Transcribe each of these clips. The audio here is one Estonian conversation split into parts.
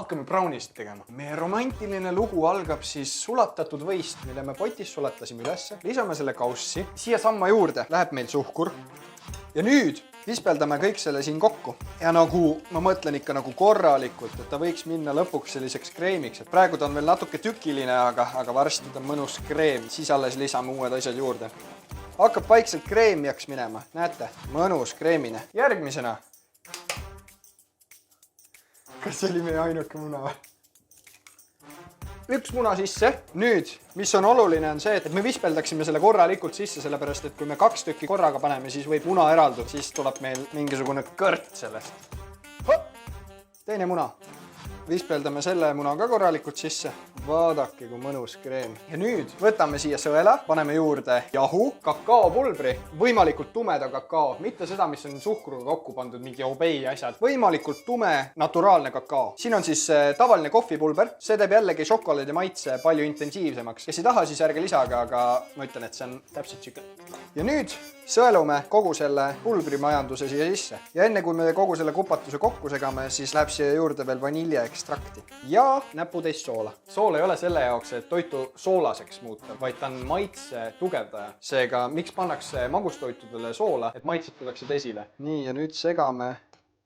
Hakkame browniest tegema. Meie romantiline lugu algab siis sulatatud võist, mille me potis sulatasime ülesse. Lisame selle kaussi. Siia samma juurde läheb meil suhkur. Ja nüüd vispeldame kõik selle siin kokku. Ja nagu ma mõtlen ikka nagu korralikult, et ta võiks minna lõpuks selliseks kreemiks. Et praegu ta on veel natuke tükiline, aga varsti ta on mõnus kreem. Siis alles lisame uued asjad juurde. Hakkab vaikselt kreemiaks minema. Näete? Mõnus kreemine. Järgmisena. Kas see oli meie ainuke muna või? Üks muna sisse. Nüüd, mis on oluline, on see, et me vispeldaksime selle korralikult sisse, sellepärast, et kui me 2 tükki korraga paneme, siis võib muna eralduda, siis tuleb meil mingisugune kõrt sellest. Teine muna. Vispeldame selle muna ka korralikult sisse. Vaadake, kui mõnus kreem. Ja nüüd võtame siia sõela, paneme juurde jahu, kakaopulbri, võimalikult tumeda kakao, mitte seda, mis on suhkruga kokku pandud, mingi obei asjad. Võimalikult tume, naturaalne kakao. Siin on siis tavaline kohvipulber, see teeb jällegi šokolaadi maitse palju intensiivsemaks. Kes ei taha, siis ärge lisage, aga ma ütlen, et see on täpselt siuke. Ja nüüd sõelume kogu selle pulbrimajanduse siia sisse. Ja enne kui me kogu selle kupatuse kokku segame, siis läheb siia juurde veel vaniljaekstrakti. Ja näputäis soola. Sool ei ole selle jaoks, et toitu soolaseks muuta, vaid ta on maitse tugevdaja. Seega, miks pannakse magustoitudele soola, et maitset tuleksid esile. Nii, ja nüüd segame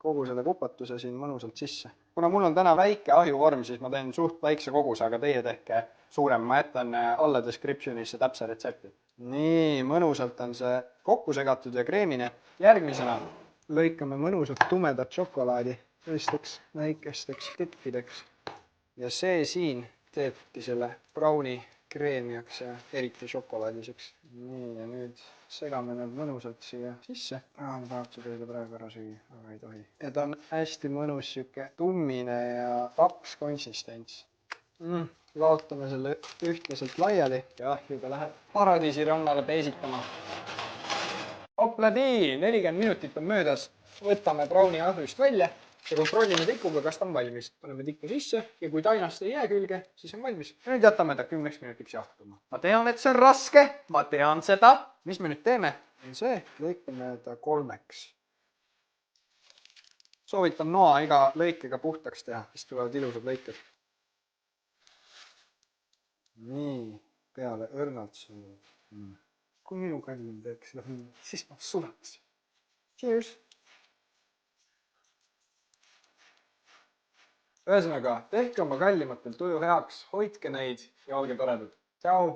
kogu selle kupatuse siin mõnusalt sisse. Kuna mul on täna väike ahjuvorm, siis ma teen suht väikse koguse, aga teie tehke suurem. Ma jätan alla descriptionisse täpse retsepti. Nii, mõnusalt on see kokku segatud ja kreemine. Järgmisena lõikame mõnusalt tumedat šokolaadi sellisteks väikesteks tippideks. Ja see siin teebki selle browni kreemiaks ja eriti šokolaadiseks. Nii, ja nüüd segame need mõnusalt siia sisse. Ma tahaks seda praegu ära süüa, aga ei tohi. Ja ta on hästi mõnus siuke tummine ja raps konsistents. Laotame selle ühtlaselt laiali ja juba läheb paradiisirannale peesitama. Hopladi, 40 minutit on möödas. Võtame browni ahjust välja ja kontrollime tikuga, kas ta on valmis. Paneme tikku sisse ja kui tainast ei jää külge, siis on valmis. Ja nüüd jätame ta 10 minutiks jahtuma. Ma tean, et see on raske. Ma tean seda. Mis me nüüd teeme? See, lõikame ta 3. Soovitan noa iga lõikega puhtaks teha, siis tulevad ilusad lõiked. Nii, peale õrnalt sulle. Kui minu kallim teeks seda, siis ma sulaks. Cheers! Ühesõnaga, tehke oma kallimatel tuju heaks, hoidke neid ja olge toredad. Tšau!